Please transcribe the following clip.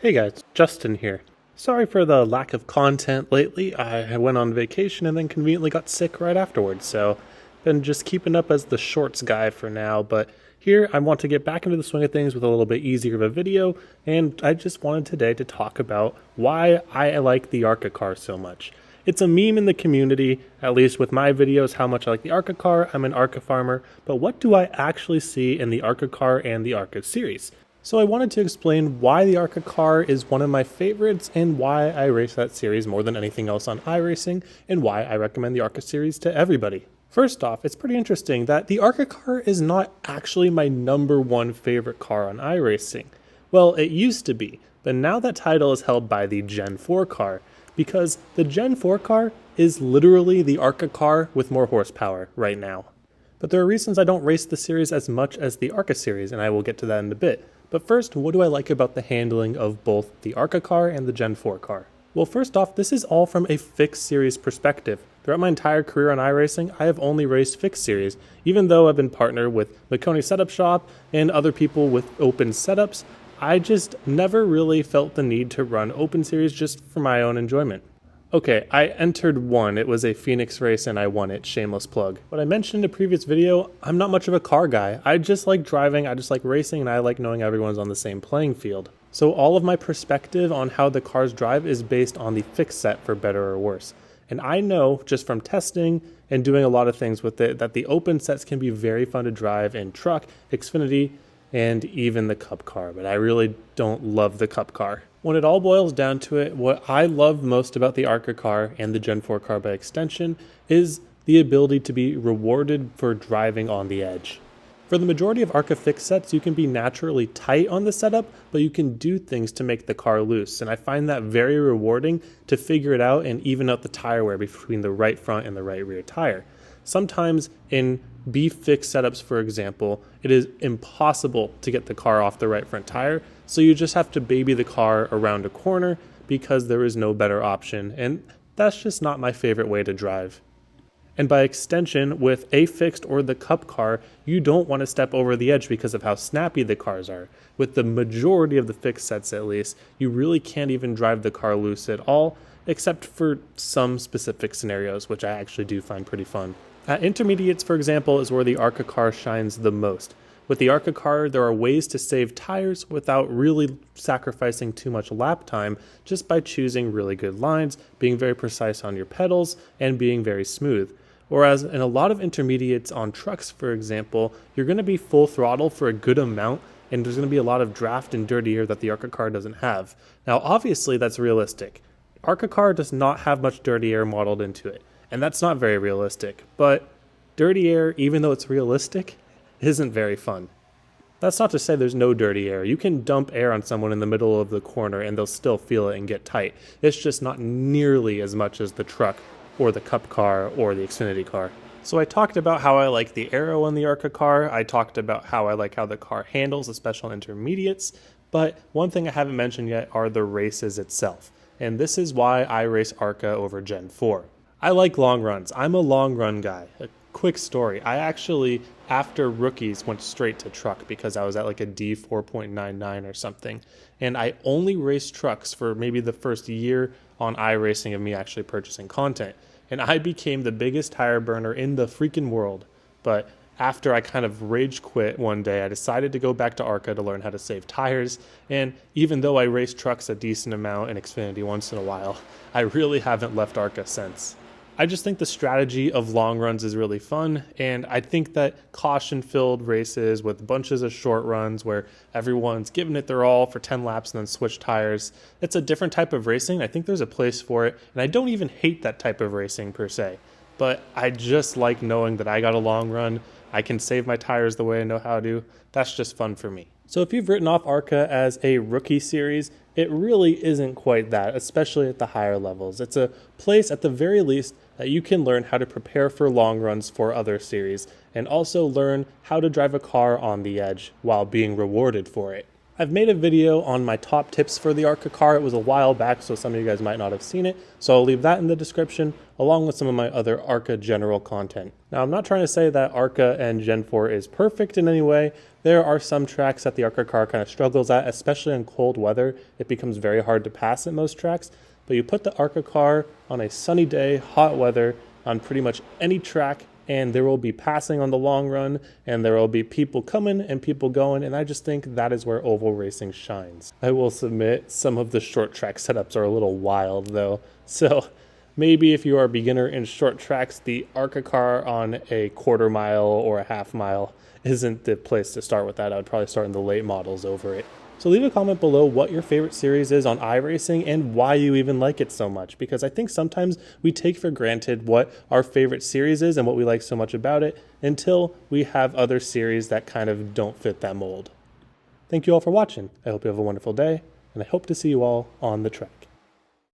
Hey guys, Justin here. Sorry for the lack of content lately. I went on vacation and then conveniently got sick right afterwards, so been just keeping up as the shorts guy for now, but here I want to get back into the swing of things with a little bit easier of a video, and I just wanted today to talk about why I like the ARCA car so much. It's a meme in the community, at least with my videos, how much I like the ARCA car. I'm an ARCA farmer, but what do I actually see in the ARCA car and the ARCA series? So I wanted to explain why the ARCA car is one of my favorites and why I race that series more than anything else on iRacing and why I recommend the ARCA series to everybody. First off, it's pretty interesting that the ARCA car is not actually my number one favorite car on iRacing. Well, it used to be, but now that title is held by the Gen 4 car because the Gen 4 car is literally the ARCA car with more horsepower right now. But there are reasons I don't race the series as much as the ARCA series, and I will get to that in a bit. But first, what do I like about the handling of both the ARCA car and the Gen 4 car? Well, first off, this is all from a fixed series perspective. Throughout my entire career on iRacing, I have only raced fixed series. Even though I've been partnered with Makoni Setup Shop and other people with open setups, I just never really felt the need to run open series just for my own enjoyment. Okay, I entered one. It was a Phoenix race and I won it, shameless plug. But I mentioned in a previous video, I'm not much of a car guy. I just like driving, I just like racing, and I like knowing everyone's on the same playing field. So all of my perspective on how the cars drive is based on the fixed set for better or worse. And I know just from testing and doing a lot of things with it that the open sets can be very fun to drive in truck, Xfinity, and even the Cup car, but I really don't love the Cup car. When it all boils down to it, what I love most about the ARCA car and the Gen 4 car by extension is the ability to be rewarded for driving on the edge. For the majority of ARCA fixed sets, you can be naturally tight on the setup, but you can do things to make the car loose, and I find that very rewarding to figure it out and even out the tire wear between the right front and the right rear tire. Sometimes in B-fixed setups, for example, it is impossible to get the car off the right front tire, so you just have to baby the car around a corner because there is no better option, and that's just not my favorite way to drive. And by extension, with a fixed or the Cup car, you don't want to step over the edge because of how snappy the cars are. With the majority of the fixed sets at least, you really can't even drive the car loose at all, except for some specific scenarios, which I actually do find pretty fun. At intermediates, for example, is where the ARCA car shines the most. With the ARCA car, there are ways to save tires without really sacrificing too much lap time just by choosing really good lines, being very precise on your pedals, and being very smooth. Whereas in a lot of intermediates on trucks, for example, you're going to be full throttle for a good amount, and there's going to be a lot of draft and dirty air that the ARCA car doesn't have. Now, obviously, that's realistic. ARCA car does not have much dirty air modeled into it, and that's not very realistic. But dirty air, even though it's realistic, isn't very fun. That's not to say there's no dirty air. You can dump air on someone in the middle of the corner and they'll still feel it and get tight. It's just not nearly as much as the truck or the Cup car or the Xfinity car. So I talked about how I like the aero in the ARCA car. I talked about how I like how the car handles, especially on intermediates. But one thing I haven't mentioned yet are the races itself. And this is why I race ARCA over Gen 4. I like long runs. I'm a long run guy. A quick story. I actually, after rookies, went straight to truck because I was at like a D 4.99 or something. And I only raced trucks for maybe the first year on iRacing of me actually purchasing content. And I became the biggest tire burner in the freaking world. But after I kind of rage quit one day, I decided to go back to ARCA to learn how to save tires. And even though I race trucks a decent amount in Xfinity once in a while, I really haven't left ARCA since. I just think the strategy of long runs is really fun, and I think that caution-filled races with bunches of short runs where everyone's giving it their all for 10 laps and then switch tires, it's a different type of racing. I think there's a place for it, and I don't even hate that type of racing per se, but I just like knowing that I got a long run, I can save my tires the way I know how to. That's just fun for me. So if you've written off ARCA as a rookie series, it really isn't quite that, especially at the higher levels. It's a place at the very least that you can learn how to prepare for long runs for other series and also learn how to drive a car on the edge while being rewarded for it. I've made a video on my top tips for the ARCA car. It was a while back, so some of you guys might not have seen it. So I'll leave that in the description, along with some of my other ARCA general content. Now, I'm not trying to say that ARCA and Gen 4 is perfect in any way. There are some tracks that the ARCA car kind of struggles at, especially in cold weather. It becomes very hard to pass at most tracks. But you put the ARCA car on a sunny day, hot weather, on pretty much any track, and there will be passing on the long run, and there will be people coming and people going, and I just think that is where oval racing shines. I will submit some of the short track setups are a little wild though, so maybe if you are a beginner in short tracks, the ARCA car on a quarter mile or a half mile isn't the place to start with that. I would probably start in the late models over it. So leave a comment below what your favorite series is on iRacing and why you even like it so much, because I think sometimes we take for granted what our favorite series is and what we like so much about it until we have other series that kind of don't fit that mold. Thank you all for watching. I hope you have a wonderful day, and I hope to see you all on the track.